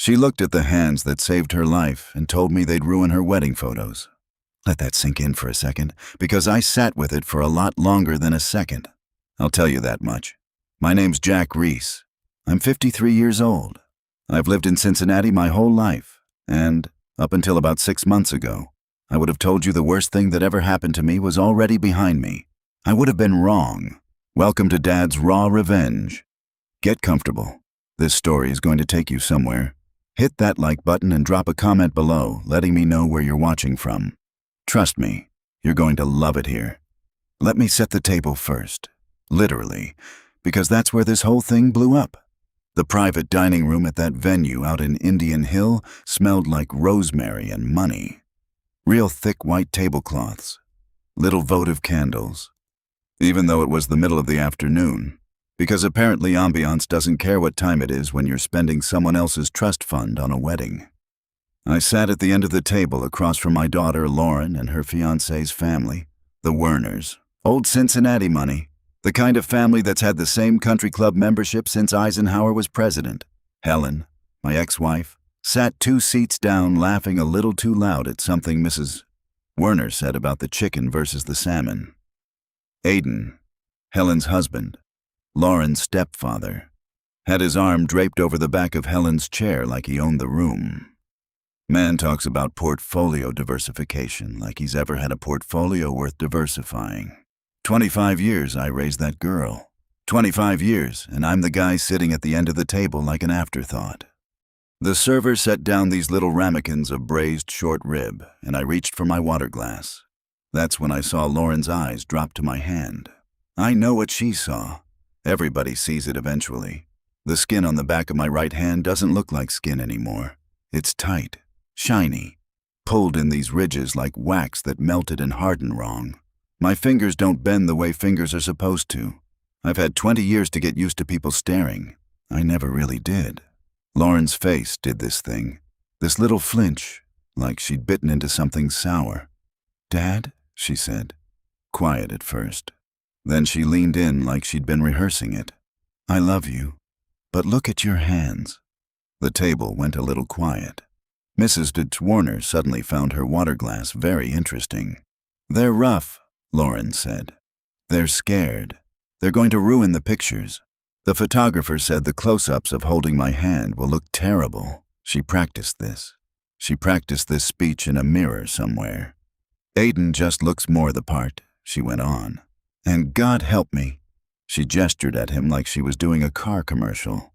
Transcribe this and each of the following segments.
She looked at the hands that saved her life and told me they'd ruin her wedding photos. Let that sink in for a second, because I sat with it for a lot longer than a second. I'll tell you that much. My name's Jack Reese. I'm 53 years old. I've lived in Cincinnati my whole life, and up until about 6 months ago, I would have told you the worst thing that ever happened to me was already behind me. I would have been wrong. Welcome to Dad's Raw Revenge. Get comfortable. This story is going to take you somewhere. Hit that like button and drop a comment below, letting me know where you're watching from. Trust me, you're going to love it here. Let me set the table first. Literally, because that's where this whole thing blew up. The private dining room at that venue out in Indian Hill smelled like rosemary and money. Real thick white tablecloths. Little votive candles. Even though it was the middle of the afternoon, because apparently ambiance doesn't care what time it is when you're spending someone else's trust fund on a wedding. I sat at the end of the table across from my daughter Lauren and her fiancé's family, the Werners. Old Cincinnati money, the kind of family that's had the same country club membership since Eisenhower was president. Helen, my ex-wife, sat 2 seats down laughing a little too loud at something Mrs. Werner said about the chicken versus the salmon. Aiden, Helen's husband, Lauren's stepfather, had his arm draped over the back of Helen's chair like he owned the room. Man talks about portfolio diversification like he's ever had a portfolio worth diversifying. 25 years I raised that girl. 25 years, and I'm the guy sitting at the end of the table like an afterthought. The server set down these little ramekins of braised short rib, and I reached for my water glass. That's when I saw Lauren's eyes drop to my hand. I know what she saw. Everybody sees it eventually. The skin on the back of my right hand doesn't look like skin anymore. It's tight, shiny, pulled in these ridges like wax that melted and hardened wrong. My fingers don't bend the way fingers are supposed to. I've had 20 years to get used to people staring. I never really did. Lauren's face did this thing. This little flinch, like she'd bitten into something sour. "Dad?" she said. Quiet at first. Then she leaned in like she'd been rehearsing it. "I love you, but look at your hands." The table went a little quiet. Mrs. de Werner suddenly found her water glass very interesting. "They're rough," Lauren said. "They're scared. They're going to ruin the pictures. The photographer said the close-ups of holding my hand will look terrible." She practiced this. She practiced this speech in a mirror somewhere. "Aiden just looks more the part," she went on. "And God help me." She gestured at him like she was doing a car commercial.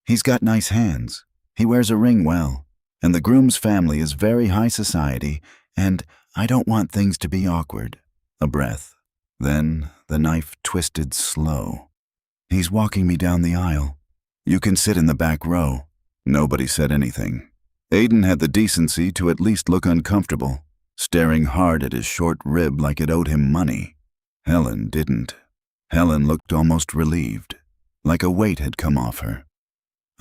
"He's got nice hands. He wears a ring well. And the groom's family is very high society, and I don't want things to be awkward." A breath. Then the knife twisted slow. "He's walking me down the aisle. You can sit in the back row." Nobody said anything. Aiden had the decency to at least look uncomfortable, staring hard at his short rib like it owed him money. Helen didn't. Helen looked almost relieved, like a weight had come off her.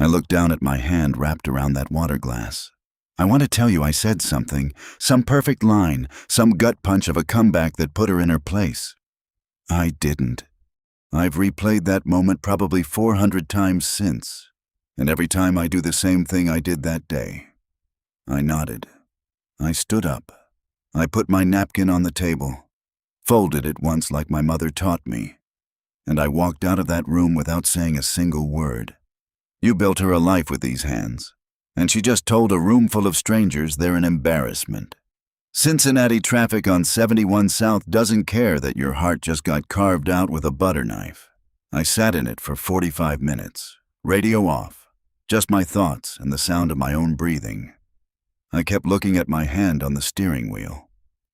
I looked down at my hand wrapped around that water glass. I want to tell you I said something, some perfect line, some gut punch of a comeback that put her in her place. I didn't. I've replayed that moment probably 400 times since, and every time I do the same thing I did that day. I nodded. I stood up. I put my napkin on the table, folded it once like my mother taught me, and I walked out of that room without saying a single word. You built her a life with these hands, and she just told a room full of strangers they're an embarrassment. Cincinnati traffic on 71 South doesn't care that your heart just got carved out with a butter knife. I sat in it for 45 minutes, radio off, just my thoughts and the sound of my own breathing. I kept looking at my hand on the steering wheel,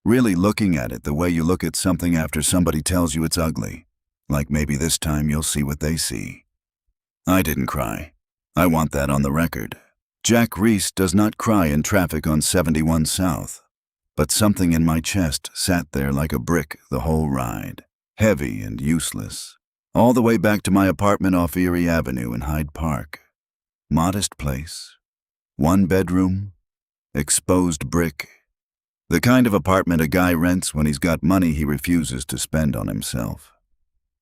really looking at it the way you look at something after somebody tells you it's ugly, like maybe this time you'll see what they see. I didn't cry. I want that on the record. Jack Reese does not cry in traffic on 71 South. But something in my chest sat there like a brick the whole ride, heavy and useless, all the way back to my apartment off Erie Avenue in Hyde Park. Modest place, 1 bedroom, exposed brick, the kind of apartment a guy rents when he's got money he refuses to spend on himself.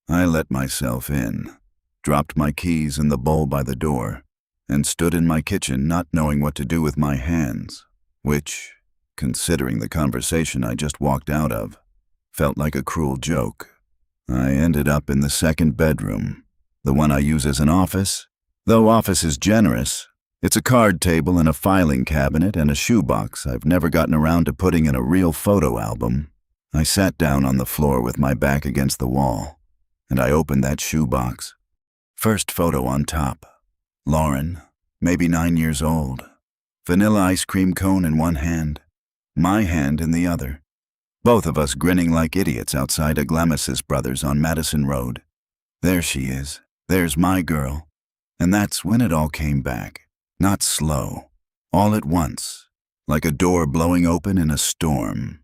I let myself in, dropped my keys in the bowl by the door, and stood in my kitchen not knowing what to do with my hands, which, considering the conversation I just walked out of, felt like a cruel joke. I ended up in the second bedroom, the one I use as an office. Though office is generous, it's a card table and a filing cabinet and a shoebox I've never gotten around to putting in a real photo album. I sat down on the floor with my back against the wall, and I opened that shoebox. First photo on top. Lauren, maybe 9 years old. Vanilla ice cream cone in one hand, my hand in the other. Both of us grinning like idiots outside a Glamis Brothers on Madison Road. There she is. There's my girl. And that's when it all came back. Not slow. All at once. Like a door blowing open in a storm.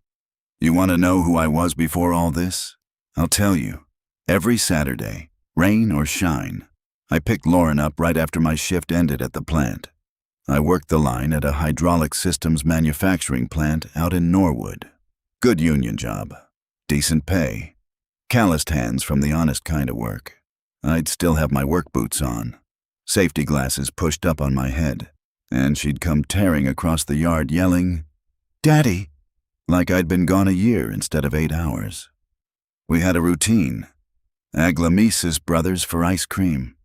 You want to know who I was before all this? I'll tell you. Every Saturday, rain or shine, I picked Lauren up right after my shift ended at the plant. I worked the line at a hydraulic systems manufacturing plant out in Norwood. Good union job. Decent pay. Calloused hands from the honest kind of work. I'd still have my work boots on. Safety glasses pushed up on my head. And she'd come tearing across the yard yelling, "Daddy!" like I'd been gone a year instead of 8 hours. We had a routine. Glamis Brothers for ice cream.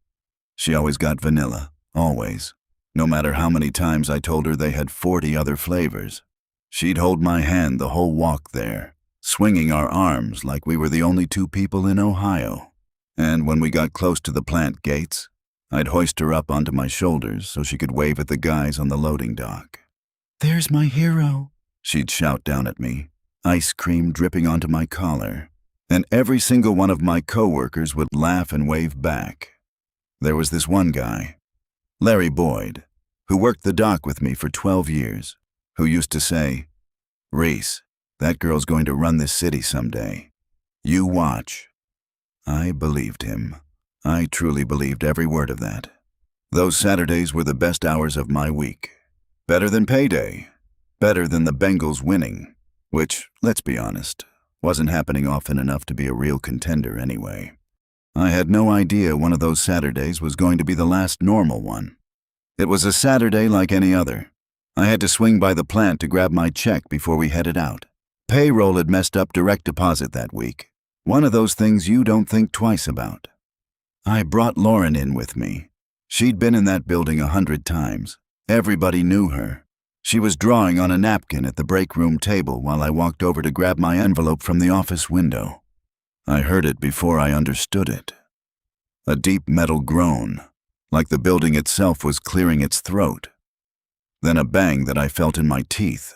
She always got vanilla, always. No matter how many times I told her they had 40 other flavors. She'd hold my hand the whole walk there, swinging our arms like we were the only 2 people in Ohio. And when we got close to the plant gates, I'd hoist her up onto my shoulders so she could wave at the guys on the loading dock. "There's my hero," she'd shout down at me, ice cream dripping onto my collar. And every single one of my coworkers would laugh and wave back. There was this one guy, Larry Boyd, who worked the dock with me for 12 years, who used to say, "Reese, that girl's going to run this city someday. You watch." I believed him. I truly believed every word of that. Those Saturdays were the best hours of my week. Better than payday. Better than the Bengals winning, which, let's be honest, wasn't happening often enough to be a real contender anyway. I had no idea one of those Saturdays was going to be the last normal one. It was a Saturday like any other. I had to swing by the plant to grab my check before we headed out. Payroll had messed up direct deposit that week. One of those things you don't think twice about. I brought Lauren in with me. She'd been in that building 100 times. Everybody knew her. She was drawing on a napkin at the break room table while I walked over to grab my envelope from the office window. I heard it before I understood it. A deep metal groan, like the building itself was clearing its throat. Then a bang that I felt in my teeth.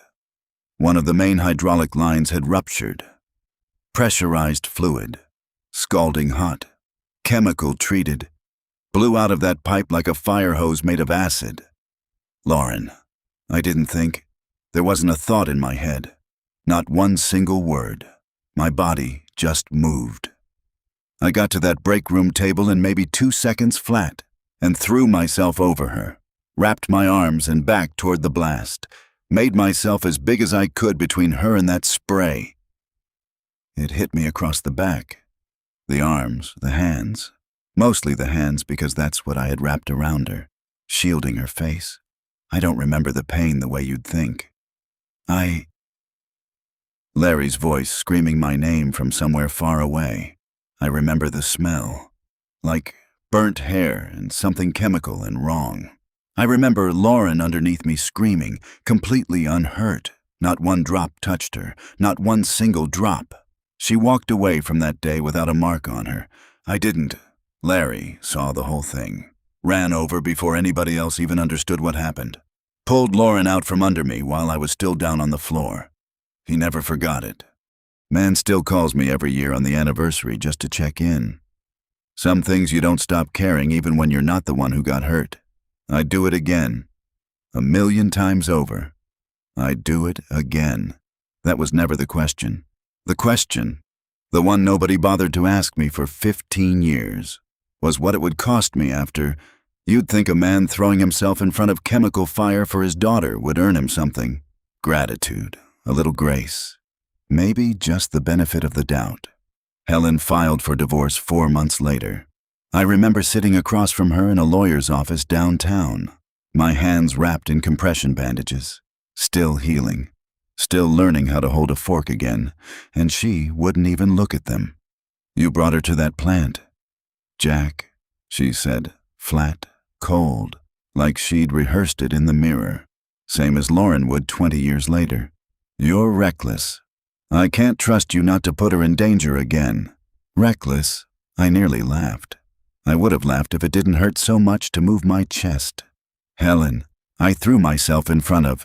One of the main hydraulic lines had ruptured. Pressurized fluid, scalding hot, chemical treated, blew out of that pipe like a fire hose made of acid. Lauren. I didn't think. There wasn't a thought in my head. Not one single word. My body just moved. I got to that break room table in maybe 2 seconds flat and threw myself over her, wrapped my arms and back toward the blast, made myself as big as I could between her and that spray. It hit me across the back. The arms, the hands. Mostly the hands because that's what I had wrapped around her, shielding her face. I don't remember the pain the way you'd think. Larry's voice screaming my name from somewhere far away. I remember the smell. Like burnt hair and something chemical and wrong. I remember Lauren underneath me screaming, completely unhurt. Not one drop touched her, not one single drop. She walked away from that day without a mark on her. I didn't. Larry saw the whole thing. Ran over before anybody else even understood what happened. Pulled Lauren out from under me while I was still down on the floor. He never forgot it. Man still calls me every year on the anniversary just to check in. Some things you don't stop caring even when you're not the one who got hurt. I'd do it again. 1,000,000 times over. I'd do it again. That was never the question. The question, the one nobody bothered to ask me for 15 years, was what it would cost me after. You'd think a man throwing himself in front of chemical fire for his daughter would earn him something. Gratitude, a little grace, maybe just the benefit of the doubt. Helen filed for divorce 4 months later. I remember sitting across from her in a lawyer's office downtown, my hands wrapped in compression bandages, still healing, still learning how to hold a fork again, and she wouldn't even look at them. "You brought her to that plant." "Jack," she said, flat, cold, like she'd rehearsed it in the mirror, same as Lauren would 20 years later. "You're reckless. I can't trust you not to put her in danger again." Reckless? I nearly laughed. I would have laughed if it didn't hurt so much to move my chest. "Helen," I threw myself in front of.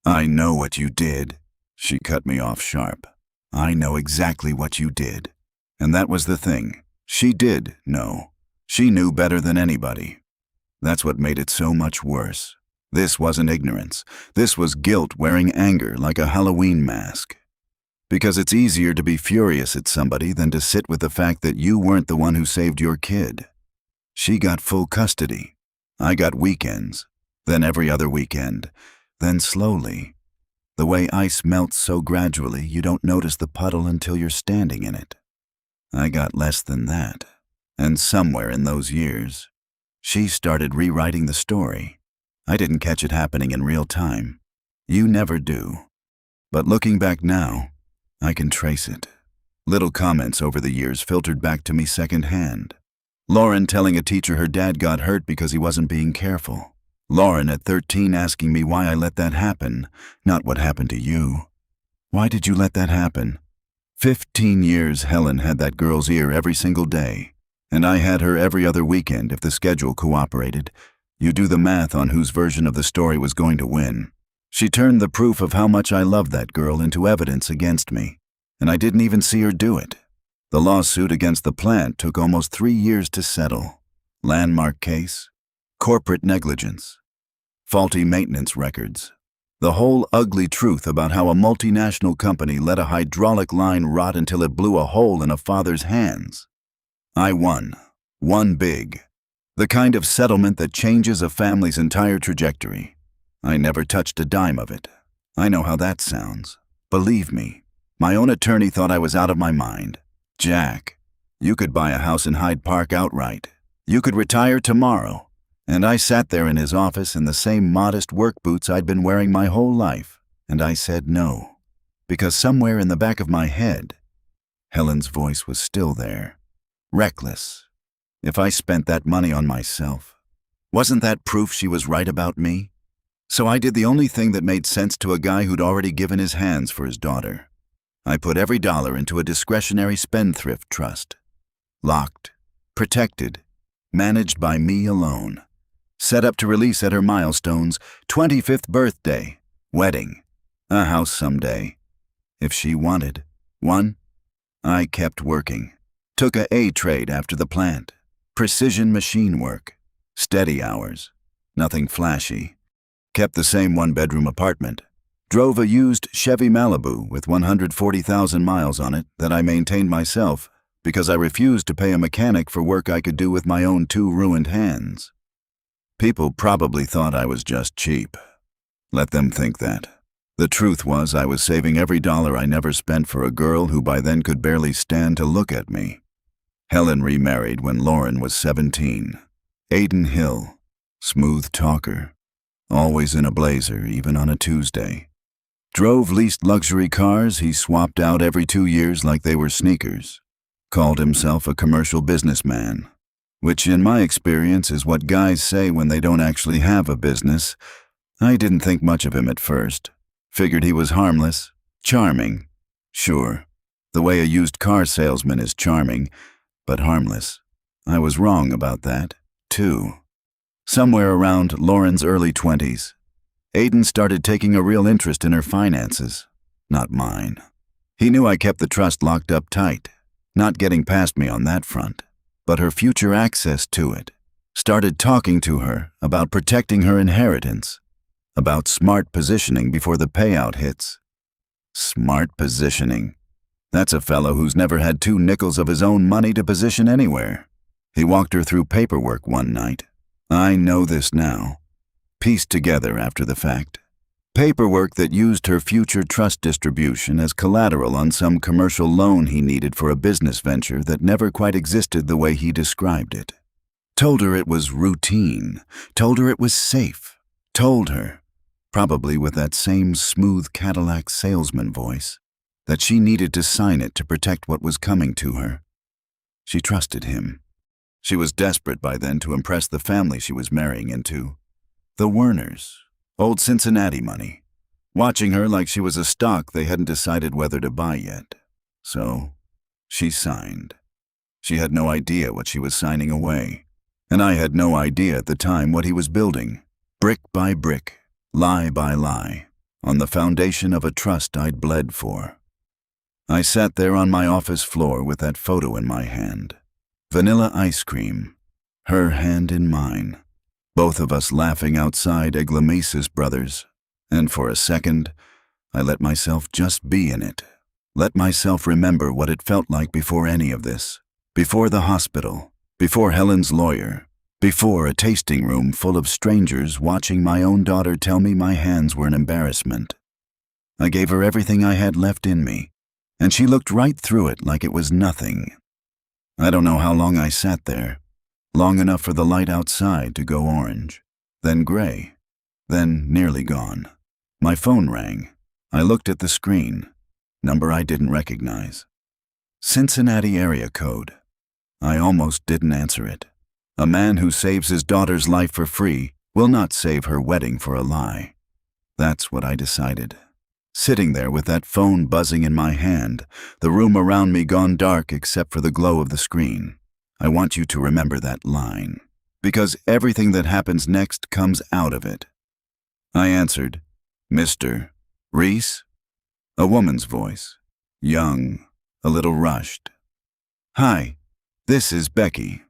"I know what you did." She cut me off sharp. "I know exactly what you did." And that was the thing. She did know. She knew better than anybody. That's what made it so much worse. This wasn't ignorance. This was guilt wearing anger like a Halloween mask. Because it's easier to be furious at somebody than to sit with the fact that you weren't the one who saved your kid. She got full custody. I got weekends, then every other weekend, then slowly. The way ice melts so gradually you don't notice the puddle until you're standing in it. I got less than that. And somewhere in those years, she started rewriting the story. I didn't catch it happening in real time. You never do. But looking back now, I can trace it. Little comments over the years filtered back to me secondhand. Lauren telling a teacher her dad got hurt because he wasn't being careful. Lauren at 13 asking me why I let that happen, not what happened to you. Why did you let that happen? 15 years Helen had that girl's ear every single day, and I had her every other weekend if the schedule cooperated. You do the math on whose version of the story was going to win. She turned the proof of how much I loved that girl into evidence against me, and I didn't even see her do it. The lawsuit against the plant took almost 3 years to settle. Landmark case, corporate negligence, faulty maintenance records. The whole ugly truth about how a multinational company let a hydraulic line rot until it blew a hole in a father's hands. I won. Won big. The kind of settlement that changes a family's entire trajectory. I never touched a dime of it. I know how that sounds. Believe me, my own attorney thought I was out of my mind. "Jack, you could buy a house in Hyde Park outright. You could retire tomorrow." And I sat there in his office in the same modest work boots I'd been wearing my whole life, and I said no. Because somewhere in the back of my head, Helen's voice was still there. Reckless. If I spent that money on myself, wasn't that proof she was right about me? So I did the only thing that made sense to a guy who'd already given his hands for his daughter. I put every dollar into a discretionary spendthrift trust. Locked, protected, managed by me alone. Set up to release at her milestones, 25th birthday, wedding, a house someday. If she wanted one, I kept working. Took a A-trade after the plant. Precision machine work. Steady hours. Nothing flashy. Kept the same one-bedroom apartment. Drove a used Chevy Malibu with 140,000 miles on it that I maintained myself because I refused to pay a mechanic for work I could do with my own 2 ruined hands. People probably thought I was just cheap. Let them think that. The truth was I was saving every dollar I never spent for a girl who by then could barely stand to look at me. Helen remarried when Lauren was 17. Aiden Hill, smooth talker, always in a blazer even on a Tuesday. Drove leased luxury cars he swapped out every 2 years like they were sneakers. Called himself a commercial businessman, which in my experience is what guys say when they don't actually have a business. I didn't think much of him at first. Figured he was harmless, charming. Sure, the way a used car salesman is charming, but harmless. I was wrong about that, too. Somewhere around Lauren's early 20s, Aiden started taking a real interest in her finances, not mine. He knew I kept the trust locked up tight, not getting past me on that front, but her future access to it. Started talking to her about protecting her inheritance, about smart positioning before the payout hits. Smart positioning. That's a fellow who's never had 2 nickels of his own money to position anywhere. He walked her through paperwork one night. I know this now. Pieced together after the fact. Paperwork that used her future trust distribution as collateral on some commercial loan he needed for a business venture that never quite existed the way he described it. Told her it was routine. Told her it was safe. Told her, probably with that same smooth Cadillac salesman voice, that she needed to sign it to protect what was coming to her. She trusted him. She was desperate by then to impress the family she was marrying into. The Werners, old Cincinnati money, watching her like she was a stock they hadn't decided whether to buy yet. So, she signed. She had no idea what she was signing away. And I had no idea at the time what he was building, brick by brick, lie by lie, on the foundation of a trust I'd bled for. I sat there on my office floor with that photo in my hand. Vanilla ice cream, her hand in mine. Both of us laughing outside Eglamesis Brothers. And for a second, I let myself just be in it. Let myself remember what it felt like before any of this. Before the hospital. Before Helen's lawyer. Before a tasting room full of strangers watching my own daughter tell me my hands were an embarrassment. I gave her everything I had left in me, and she looked right through it like it was nothing. I don't know how long I sat there. Long enough for the light outside to go orange, then gray, then nearly gone. My phone rang. I looked at the screen. Number I didn't recognize. Cincinnati area code. I almost didn't answer it. A man who saves his daughter's life for free will not save her wedding for a lie. That's what I decided. Sitting there with that phone buzzing in my hand, the room around me gone dark except for the glow of the screen. I want you to remember that line, because everything that happens next comes out of it. I answered, "Mr. Reese?" A woman's voice, young, a little rushed. "Hi, this is Becky.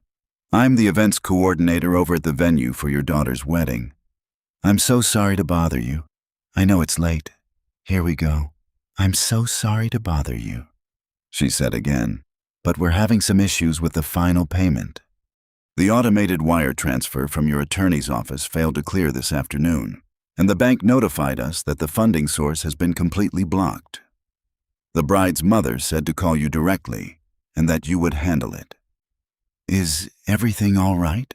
I'm the events coordinator over at the venue for your daughter's wedding. I'm so sorry to bother you. I know it's late. Here we go. I'm so sorry to bother you," she said again, "but we're having some issues with the final payment. The automated wire transfer from your attorney's office failed to clear this afternoon, and the bank notified us that the funding source has been completely blocked. The bride's mother said to call you directly, and that you would handle it. Is everything all right?"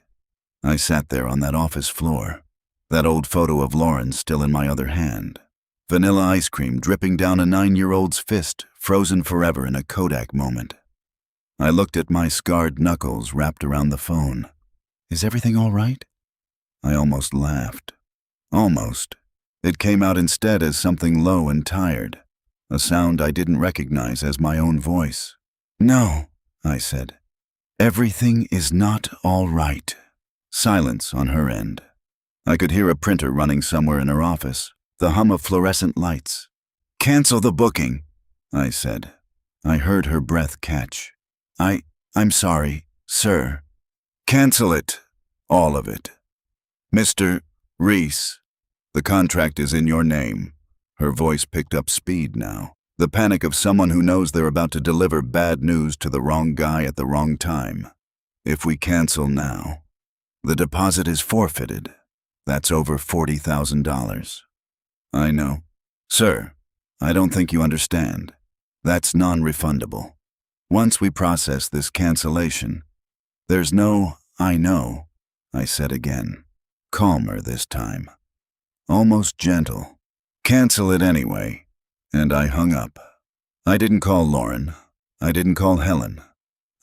I sat there on that office floor, that old photo of Lauren still in my other hand. Vanilla ice cream dripping down a 9-year-old's fist, frozen forever in a Kodak moment. I looked at my scarred knuckles wrapped around the phone. "Is everything all right?" I almost laughed. Almost. It came out instead as something low and tired, a sound I didn't recognize as my own voice. "No," I said. "Everything is not all right." Silence on her end. I could hear a printer running somewhere in her office, the hum of fluorescent lights. "Cancel the booking," I said. I heard her breath catch. I'm sorry, sir." "Cancel it. All of it. Mr. Reese, the contract is in your name." Her voice picked up speed now. The panic of someone who knows they're about to deliver bad news to the wrong guy at the wrong time. "If we cancel now, the deposit is forfeited. That's over $40,000. "I know. Sir, I don't think you understand. That's non-refundable. Once we process this cancellation, there's no, I know," I said again, calmer this time, almost gentle. "Cancel it anyway." And I hung up. I didn't call Lauren. I didn't call Helen.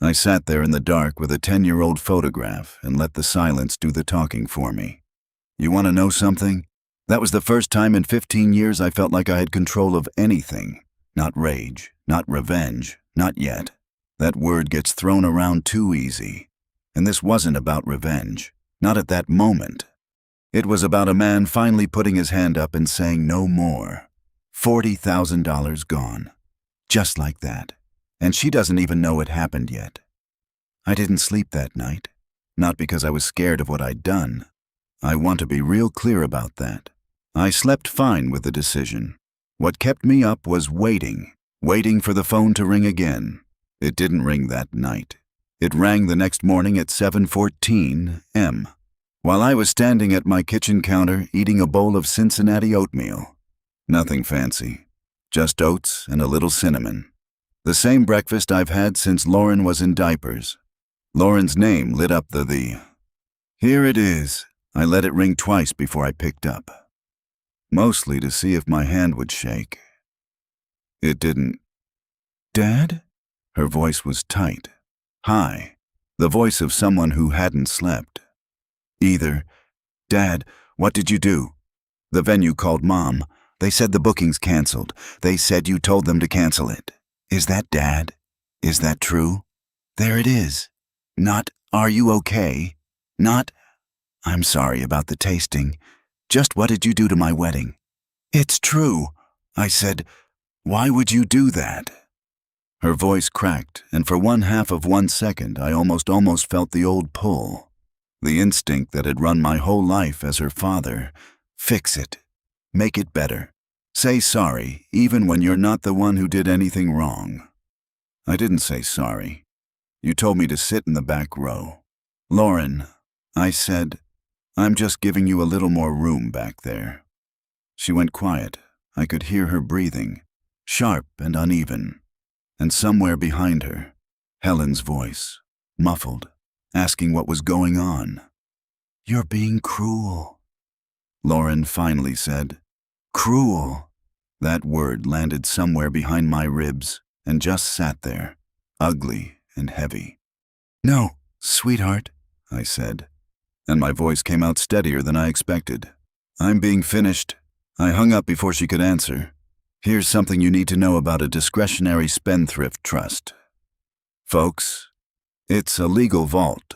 I sat there in the dark with a 10-year-old photograph and let the silence do the talking for me. You want to know something? That was the first time in 15 years I felt like I had control of anything. Not rage, not revenge, not yet. That word gets thrown around too easy. And this wasn't about revenge. Not at that moment. It was about a man finally putting his hand up and saying no more. $40,000 gone. Just like that. And she doesn't even know it happened yet. I didn't sleep that night. Not because I was scared of what I'd done. I want to be real clear about that. I slept fine with the decision. What kept me up was waiting for the phone to ring again. It didn't ring that night. It rang the next morning at 7:14 m. while I was standing at my kitchen counter eating a bowl of Cincinnati oatmeal. Nothing fancy, just oats and a little cinnamon. The same breakfast I've had since Lauren was in diapers. Lauren's name lit up the Here it is. I let it ring twice before I picked up, mostly to see if my hand would shake. It didn't. Dad? Her voice was tight, high, the voice of someone who hadn't slept. Either. Dad, what did you do? The venue called Mom. They said the booking's canceled. They said you told them to cancel it. Is that Dad? Is that true? There it is. Not, are you okay? Not, I'm sorry about the tasting. Just what did you do to my wedding? It's true. I said, why would you do that? Her voice cracked, and for 1/2 of 1 second I almost felt the old pull. The instinct that had run my whole life as her father. Fix it. Make it better. Say sorry, even when you're not the one who did anything wrong. I didn't say sorry. You told me to sit in the back row. Lauren, I said, I'm just giving you a little more room back there. She went quiet. I could hear her breathing, sharp and uneven. And somewhere behind her, Helen's voice, muffled, asking what was going on. You're being cruel. Lauren finally said, cruel. That word landed somewhere behind my ribs and just sat there, ugly and heavy. No, sweetheart, I said, and my voice came out steadier than I expected. I'm being finished. I hung up before she could answer. Here's something you need to know about a discretionary spendthrift trust. Folks, it's a legal vault.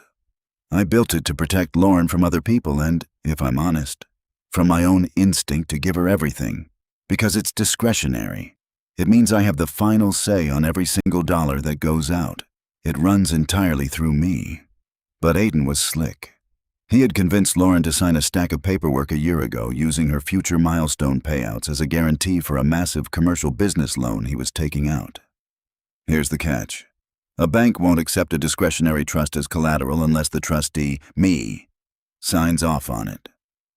I built it to protect Lauren from other people and, if I'm honest, from my own instinct to give her everything. Because it's discretionary. It means I have the final say on every single dollar that goes out. It runs entirely through me. But Aiden was slick. He had convinced Lauren to sign a stack of paperwork a year ago using her future milestone payouts as a guarantee for a massive commercial business loan he was taking out. Here's the catch. A bank won't accept a discretionary trust as collateral unless the trustee, me, signs off on it.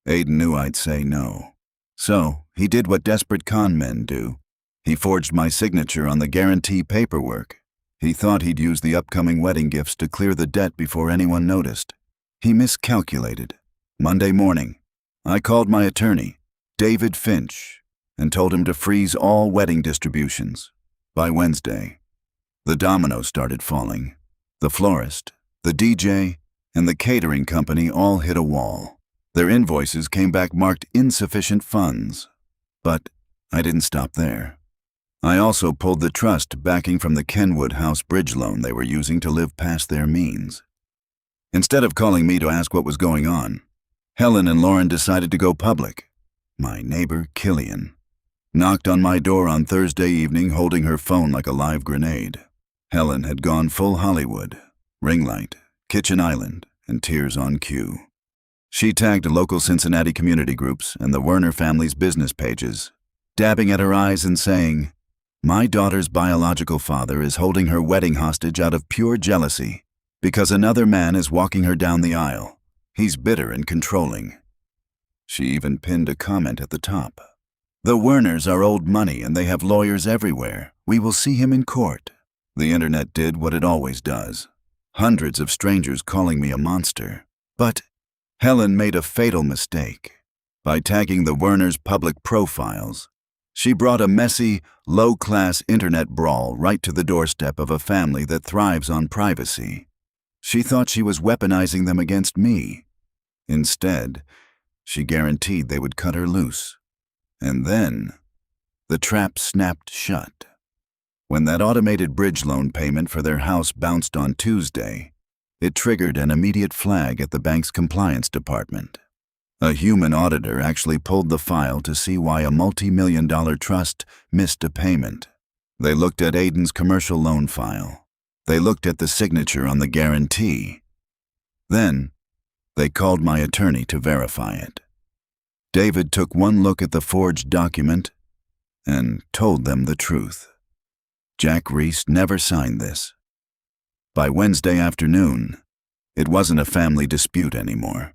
Aiden knew I'd say no. So, he did what desperate con men do. He forged my signature on the guarantee paperwork. He thought he'd use the upcoming wedding gifts to clear the debt before anyone noticed. He miscalculated. Monday morning, I called my attorney, David Finch, and told him to freeze all wedding distributions. By Wednesday, the dominoes started falling. The florist, the DJ, and the catering company all hit a wall. Their invoices came back marked insufficient funds. But I didn't stop there. I also pulled the trust backing from the Kenwood House bridge loan they were using to live past their means. Instead of calling me to ask what was going on, Helen and Lauren decided to go public. My neighbor, Killian, knocked on my door on Thursday evening holding her phone like a live grenade. Helen had gone full Hollywood, ring light, kitchen island, and tears on cue. She tagged local Cincinnati community groups and the Werner family's business pages, dabbing at her eyes and saying, my daughter's biological father is holding her wedding hostage out of pure jealousy because another man is walking her down the aisle. He's bitter and controlling. She even pinned a comment at the top. The Werners are old money and they have lawyers everywhere. We will see him in court. The internet did what it always does. Hundreds of strangers calling me a monster. But Helen made a fatal mistake. By tagging the Werners' public profiles, she brought a messy, low-class internet brawl right to the doorstep of a family that thrives on privacy. She thought she was weaponizing them against me. Instead, she guaranteed they would cut her loose. And then, the trap snapped shut. When that automated bridge loan payment for their house bounced on Tuesday, it triggered an immediate flag at the bank's compliance department. A human auditor actually pulled the file to see why a multi-million-dollar trust missed a payment. They looked at Aiden's commercial loan file. They looked at the signature on the guarantee. Then, they called my attorney to verify it. David took one look at the forged document and told them the truth. Jack Reese never signed this. By Wednesday afternoon, it wasn't a family dispute anymore.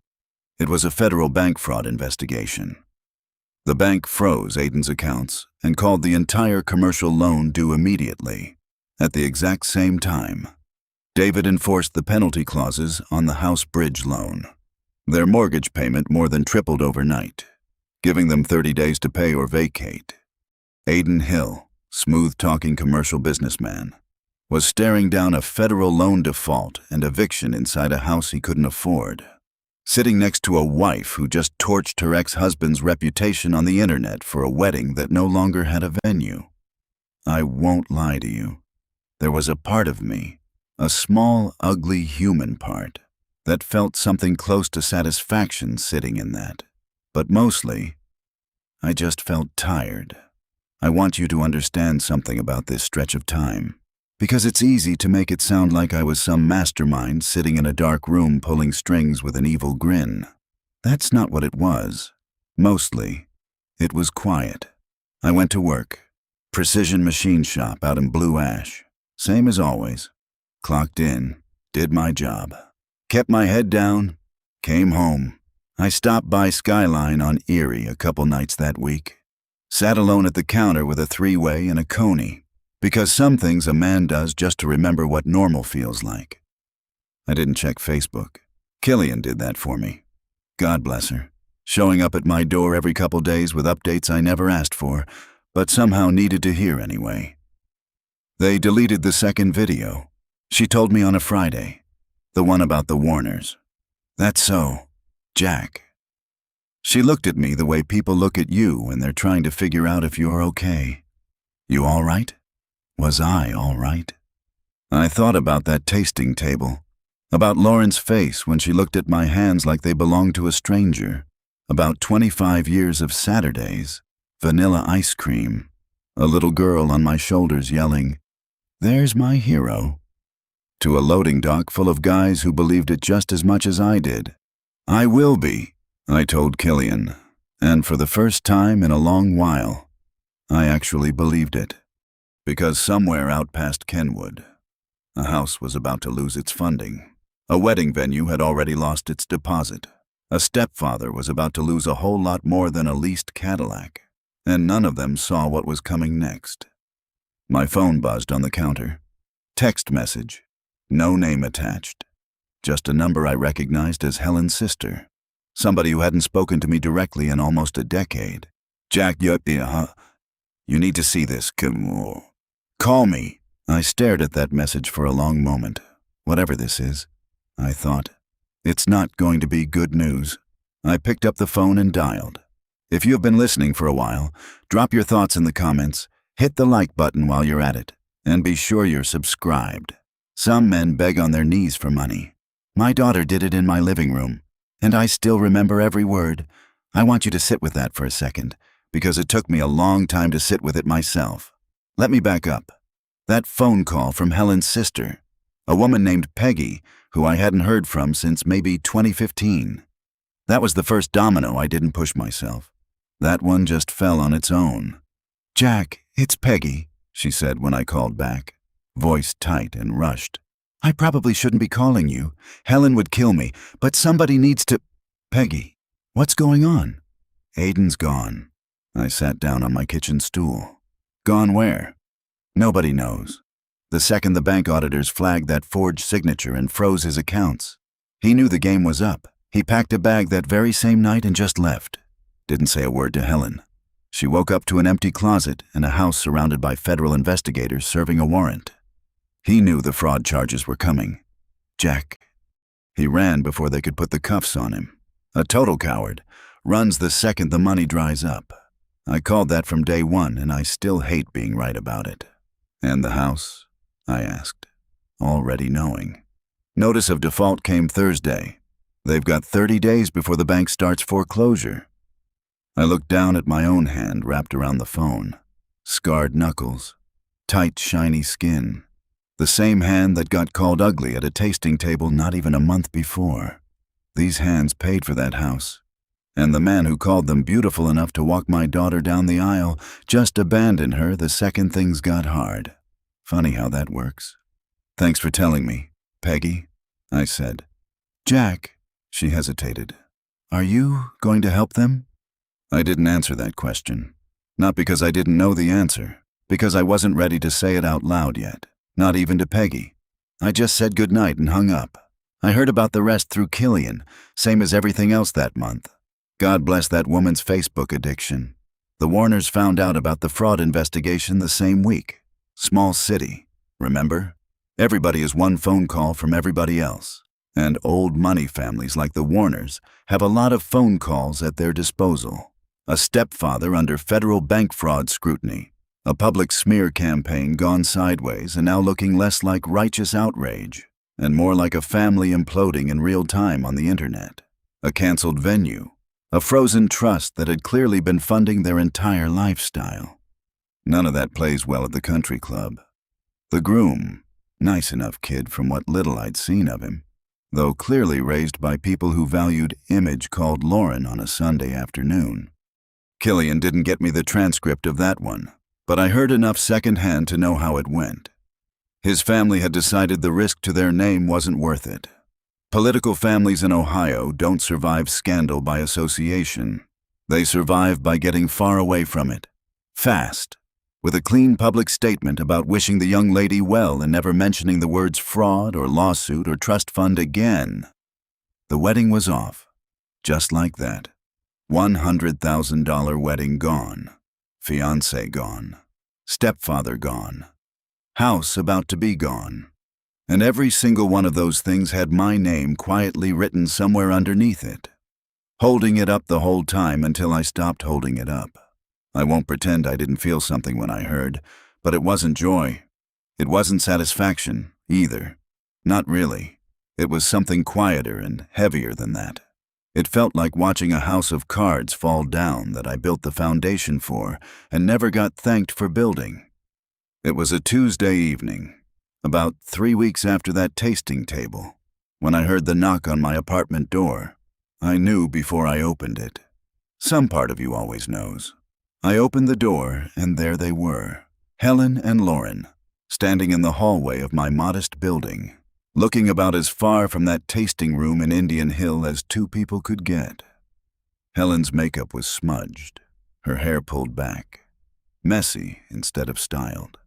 It was a federal bank fraud investigation. The bank froze Aiden's accounts and called the entire commercial loan due immediately. At the exact same time, David enforced the penalty clauses on the house bridge loan. Their mortgage payment more than tripled overnight, giving them 30 days to pay or vacate. Aiden Hill, smooth-talking commercial businessman, was staring down a federal loan default and eviction inside a house he couldn't afford, sitting next to a wife who just torched her ex-husband's reputation on the internet for a wedding that no longer had a venue. I won't lie to you. There was a part of me, a small, ugly human part, that felt something close to satisfaction sitting in that. But mostly, I just felt tired. I want you to understand something about this stretch of time, because it's easy to make it sound like I was some mastermind sitting in a dark room pulling strings with an evil grin. That's not what it was. Mostly, it was quiet. I went to work. Precision machine shop out in Blue Ash. Same as always. Clocked in, did my job. Kept my head down, came home. I stopped by Skyline on Erie a couple nights that week. Sat alone at the counter with a three-way and a Coney, because some things a man does just to remember what normal feels like. I didn't check Facebook. Killian did that for me. God bless her. Showing up at my door every couple days with updates I never asked for, but somehow needed to hear anyway. They deleted the second video. She told me on a Friday. The one about the Warners. That's so, Jack. She looked at me the way people look at you when they're trying to figure out if you're okay. You all right? Was I all right? I thought about that tasting table, about Lauren's face when she looked at my hands like they belonged to a stranger, about 25 years of Saturdays, vanilla ice cream, a little girl on my shoulders yelling, "There's my hero," to a loading dock full of guys who believed it just as much as I did. I will be, I told Killian, and for the first time in a long while, I actually believed it. Because somewhere out past Kenwood, a house was about to lose its funding. A wedding venue had already lost its deposit. A stepfather was about to lose a whole lot more than a leased Cadillac, and none of them saw what was coming next. My phone buzzed on the counter. Text message. No name attached. Just a number I recognized as Helen's sister. Somebody who hadn't spoken to me directly in almost a decade. Jack, you need to see this. Call me. I stared at that message for a long moment. Whatever this is, I thought. It's not going to be good news. I picked up the phone and dialed. If you have been listening for a while, drop your thoughts in the comments, hit the like button while you're at it, and be sure you're subscribed. Some men beg on their knees for money. My daughter did it in my living room, and I still remember every word. I want you to sit with that for a second, because it took me a long time to sit with it myself. Let me back up. That phone call from Helen's sister, a woman named Peggy, who I hadn't heard from since maybe 2015. That was the first domino I didn't push myself. That one just fell on its own. "Jack, it's Peggy," she said when I called back, voice tight and rushed. "I probably shouldn't be calling you. Helen would kill me, but somebody needs to—" "Peggy, what's going on?" "Aiden's gone." I sat down on my kitchen stool. "Gone where?" "Nobody knows. The second the bank auditors flagged that forged signature and froze his accounts. He knew the game was up. He packed a bag that very same night and just left. Didn't say a word to Helen. She woke up to an empty closet and a house surrounded by federal investigators serving a warrant. He knew the fraud charges were coming. Jack. He ran before they could put the cuffs on him. A total coward. Runs the second the money dries up. I called that from day one, and I still hate being right about it. "And the house?" I asked, already knowing. "Notice of default came Thursday. They've got 30 days before the bank starts foreclosure." I looked down at my own hand wrapped around the phone. Scarred knuckles. Tight, shiny skin. The same hand that got called ugly at a tasting table not even a month before. These hands paid for that house. And the man who called them beautiful enough to walk my daughter down the aisle just abandoned her the second things got hard. Funny how that works. "Thanks for telling me, Peggy," I said. "Jack," she hesitated. "Are you going to help them?" I didn't answer that question. Not because I didn't know the answer, because I wasn't ready to say it out loud yet, not even to Peggy. I just said goodnight and hung up. I heard about the rest through Killian, same as everything else that month. God bless that woman's Facebook addiction. The Warners found out about the fraud investigation the same week. Small city, remember? Everybody is one phone call from everybody else. And old money families like the Warners have a lot of phone calls at their disposal. A stepfather under federal bank fraud scrutiny. A public smear campaign gone sideways and now looking less like righteous outrage and more like a family imploding in real time on the internet. A canceled venue. A frozen trust that had clearly been funding their entire lifestyle. None of that plays well at the country club. The groom, nice enough kid from what little I'd seen of him, though clearly raised by people who valued image, called Lauren on a Sunday afternoon. Killian didn't get me the transcript of that one, but I heard enough secondhand to know how it went. His family had decided the risk to their name wasn't worth it. Political families in Ohio don't survive scandal by association. They survive by getting far away from it, fast, with a clean public statement about wishing the young lady well and never mentioning the words fraud or lawsuit or trust fund again. The wedding was off, just like that. $100,000 wedding gone, fiancé gone, stepfather gone, house about to be gone. And every single one of those things had my name quietly written somewhere underneath it, holding it up the whole time until I stopped holding it up. I won't pretend I didn't feel something when I heard, but it wasn't joy. It wasn't satisfaction, either. Not really. It was something quieter and heavier than that. It felt like watching a house of cards fall down that I built the foundation for and never got thanked for building. It was a Tuesday evening, about 3 weeks after that tasting table, when I heard the knock on my apartment door. I knew before I opened it. Some part of you always knows. I opened the door, and there they were, Helen and Lauren, standing in the hallway of my modest building, looking about as far from that tasting room in Indian Hill as two people could get. Helen's makeup was smudged, her hair pulled back, messy instead of styled.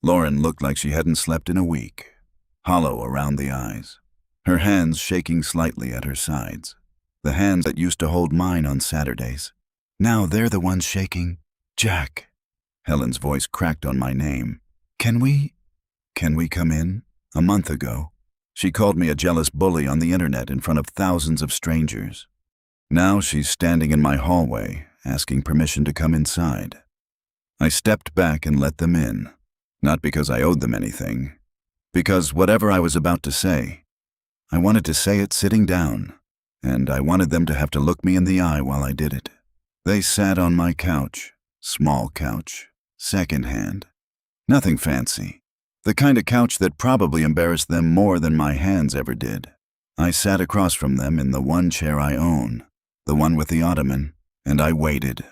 Lauren looked like she hadn't slept in a week, hollow around the eyes, her hands shaking slightly at her sides, the hands that used to hold mine on Saturdays. Now they're the ones shaking. Jack. Helen's voice cracked on my name. Can we come in? A month ago, she called me a jealous bully on the internet in front of thousands of strangers. Now she's standing in my hallway, asking permission to come inside. I stepped back and let them in. Not because I owed them anything, because whatever I was about to say, I wanted to say it sitting down, and I wanted them to have to look me in the eye while I did it. They sat on my couch, small couch, secondhand, nothing fancy, the kind of couch that probably embarrassed them more than my hands ever did. I sat across from them in the one chair I own, the one with the ottoman, and I waited.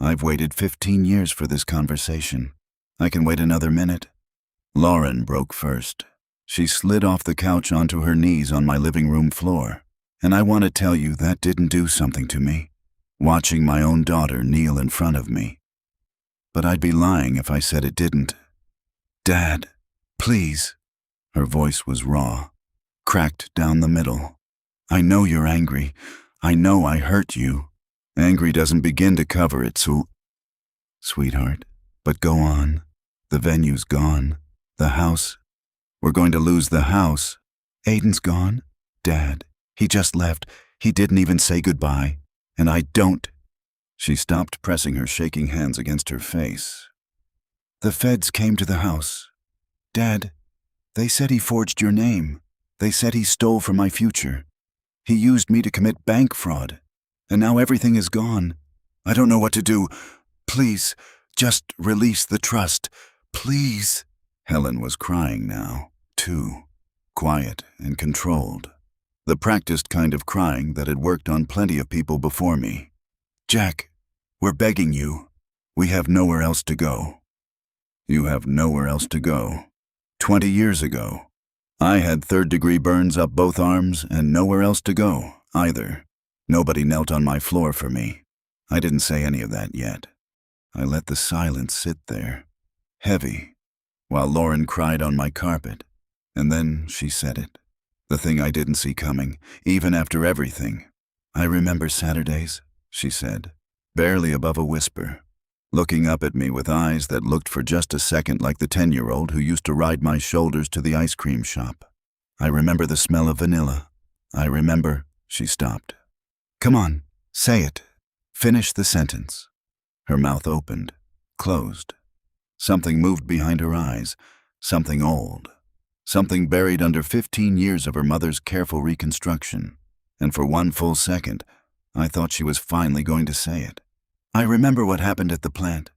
I've waited 15 years for this conversation. I can wait another minute. Lauren broke first. She slid off the couch onto her knees on my living room floor, and I want to tell you that didn't do something to me, watching my own daughter kneel in front of me. But I'd be lying if I said it didn't. Dad, please. Her voice was raw, cracked down the middle. I know you're angry. I know I hurt you. Angry doesn't begin to cover it, so... Sweetheart, but go on. The venue's gone. The house. We're going to lose the house. Aiden's gone? Dad, he just left. He didn't even say goodbye. And I don't. She stopped pressing her shaking hands against her face. The feds came to the house. Dad, they said he forged your name. They said he stole from my future. He used me to commit bank fraud. And now everything is gone. I don't know what to do. Please, just release the trust. Please. Helen was crying now, too. Quiet and controlled. The practiced kind of crying that had worked on plenty of people before me. Jack, we're begging you. We have nowhere else to go. You have nowhere else to go. 20 years ago, I had third-degree burns up both arms and nowhere else to go, either. Nobody knelt on my floor for me. I didn't say any of that yet. I let the silence sit there, heavy, while Lauren cried on my carpet, and then she said it. The thing I didn't see coming, even after everything. "I remember Saturdays," she said, barely above a whisper, looking up at me with eyes that looked for just a second like the 10-year-old who used to ride my shoulders to the ice cream shop. "I remember the smell of vanilla. I remember—" She stopped. "Come on, say it. Finish the sentence." Her mouth opened, closed. Something moved behind her eyes, something old. Something buried under 15 years of her mother's careful reconstruction. And for one full second, I thought she was finally going to say it. "I remember what happened at the plant.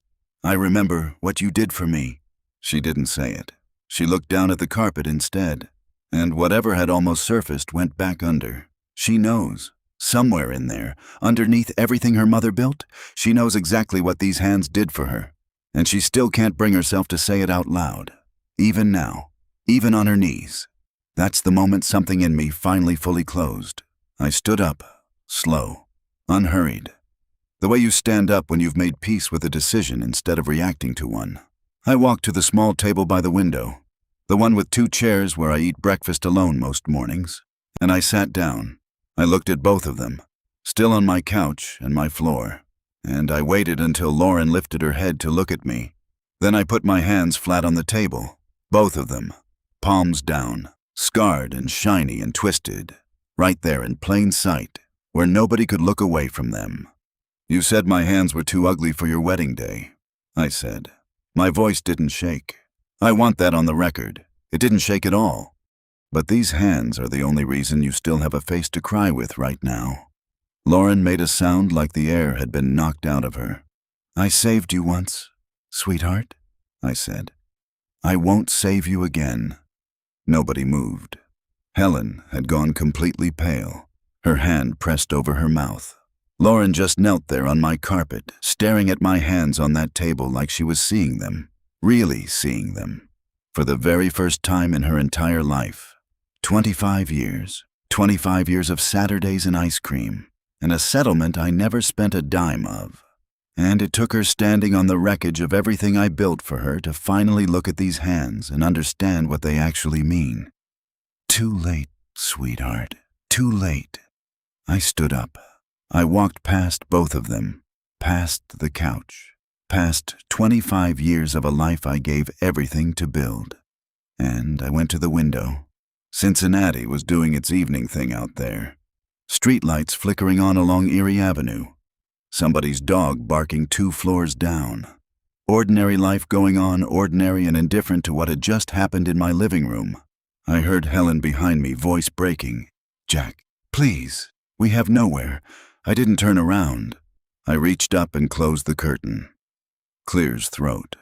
I remember what you did for me." She didn't say it. She looked down at the carpet instead, and whatever had almost surfaced went back under. She knows. Somewhere in there, underneath everything her mother built, she knows exactly what these hands did for her. And she still can't bring herself to say it out loud. Even now. Even on her knees. That's the moment something in me finally fully closed. I stood up, slow, unhurried. The way you stand up when you've made peace with a decision instead of reacting to one. I walked to the small table by the window, the one with 2 chairs where I eat breakfast alone most mornings, and I sat down. I looked at both of them, still on my couch and my floor, and I waited until Lauren lifted her head to look at me. Then I put my hands flat on the table, both of them. Palms down, scarred and shiny and twisted, right there in plain sight, where nobody could look away from them. "You said my hands were too ugly for your wedding day," I said. My voice didn't shake. I want that on the record. It didn't shake at all. "But these hands are the only reason you still have a face to cry with right now." Lauren made a sound like the air had been knocked out of her. "I saved you once, sweetheart," I said. "I won't save you again." Nobody moved. Helen had gone completely pale, her hand pressed over her mouth. Lauren just knelt there on my carpet, staring at my hands on that table like she was seeing them, really seeing them, for the very first time in her entire life. 25 years. 25 years of Saturdays and ice cream, and a settlement I never spent a dime of. And it took her standing on the wreckage of everything I built for her to finally look at these hands and understand what they actually mean. "Too late, sweetheart. Too late." I stood up. I walked past both of them, past the couch, past 25 years of a life I gave everything to build. And I went to the window. Cincinnati was doing its evening thing out there. Streetlights flickering on along Erie Avenue. Somebody's dog barking 2 floors down. Ordinary life going on, ordinary and indifferent to what had just happened in my living room. I heard Helen behind me, voice breaking. "Jack, please, we have nowhere." I didn't turn around. I reached up and closed the curtain. Clear's throat.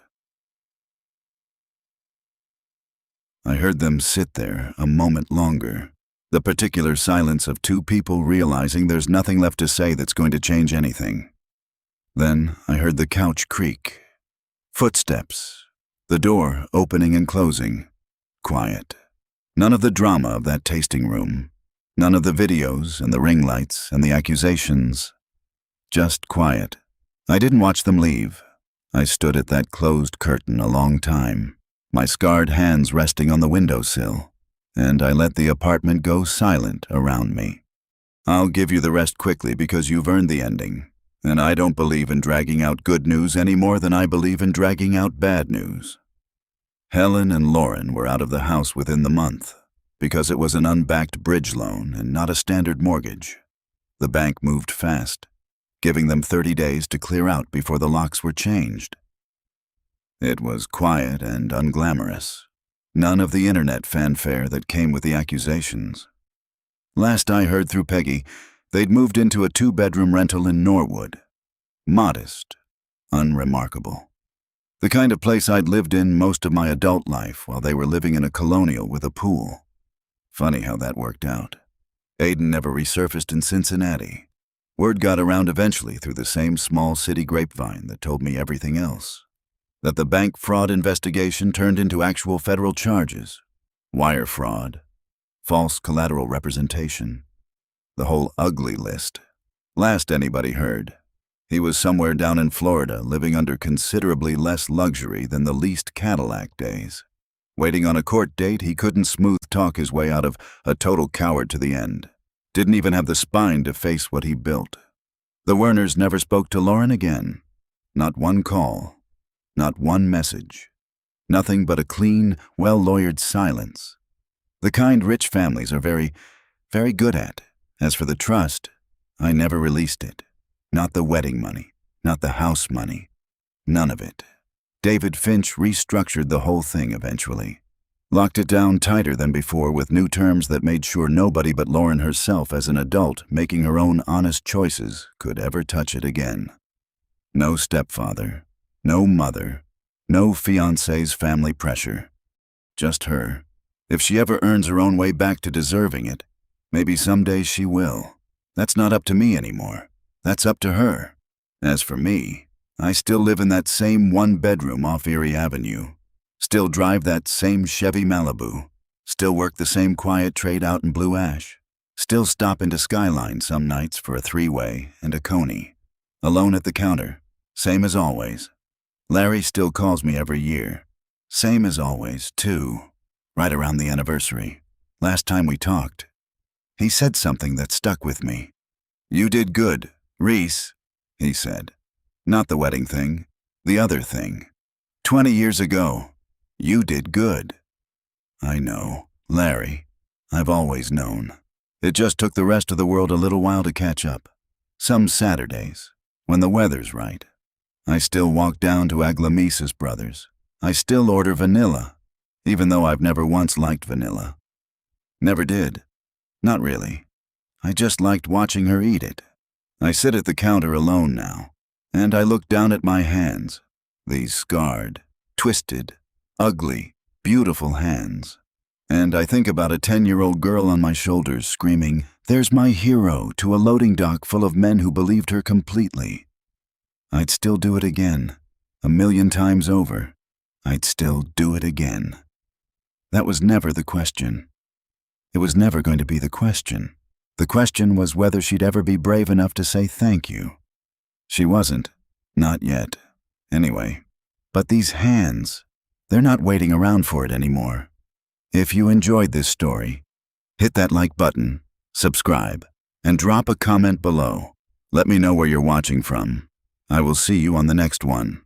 I heard them sit there a moment longer. The particular silence of 2 people realizing there's nothing left to say that's going to change anything. Then I heard the couch creak. Footsteps. The door opening and closing. Quiet. None of the drama of that tasting room. None of the videos and the ring lights and the accusations. Just quiet. I didn't watch them leave. I stood at that closed curtain a long time, my scarred hands resting on the windowsill. And I let the apartment go silent around me. I'll give you the rest quickly because you've earned the ending, and I don't believe in dragging out good news any more than I believe in dragging out bad news. Helen and Lauren were out of the house within the month because it was an unbacked bridge loan and not a standard mortgage. The bank moved fast, giving them 30 days to clear out before the locks were changed. It was quiet and unglamorous. None of the internet fanfare that came with the accusations. Last I heard through Peggy, they'd moved into a 2-bedroom rental in Norwood. Modest, unremarkable. The kind of place I'd lived in most of my adult life while they were living in a colonial with a pool. Funny how that worked out. Aiden never resurfaced in Cincinnati. Word got around eventually through the same small city grapevine that told me everything else. That the bank fraud investigation turned into actual federal charges. Wire fraud. False collateral representation. The whole ugly list. Last anybody heard, he was somewhere down in Florida living under considerably less luxury than the leased Cadillac days. Waiting on a court date, he couldn't smooth talk his way out of a total coward to the end. Didn't even have the spine to face what he built. The Werners never spoke to Lauren again. Not one call. Not one message. Nothing but a clean, well-lawyered silence. The kind rich families are very, very good at. As for the trust, I never released it. Not the wedding money. Not the house money. None of it. David Finch restructured the whole thing eventually. Locked it down tighter than before with new terms that made sure nobody but Lauren herself as an adult making her own honest choices could ever touch it again. No stepfather. No mother. No fiancé's family pressure. Just her. If she ever earns her own way back to deserving it, maybe someday she will. That's not up to me anymore. That's up to her. As for me, I still live in that same one-bedroom off Erie Avenue. Still drive that same Chevy Malibu. Still work the same quiet trade out in Blue Ash. Still stop into Skyline some nights for a three-way and a Coney. Alone at the counter. Same as always. Larry still calls me every year. Same as always, too. Right around the anniversary. Last time we talked. He said something that stuck with me. "You did good, Reese," he said. "Not the wedding thing. The other thing. 20 years ago. You did good." I know. Larry. I've always known. It just took the rest of the world a little while to catch up. Some Saturdays, when the weather's right. I still walk down to Aglamesis Brothers. I still order vanilla, even though I've never once liked vanilla. Never did. Not really. I just liked watching her eat it. I sit at the counter alone now, and I look down at my hands. These scarred, twisted, ugly, beautiful hands. And I think about a 10-year-old girl on my shoulders screaming, "There's my hero," to a loading dock full of men who believed her completely. I'd still do it again, 1,000,000 times over. I'd still do it again. That was never the question. It was never going to be the question. The question was whether she'd ever be brave enough to say thank you. She wasn't. Not yet. Anyway. But these hands, they're not waiting around for it anymore. If you enjoyed this story, hit that like button, subscribe, and drop a comment below. Let me know where you're watching from. I will see you on the next one.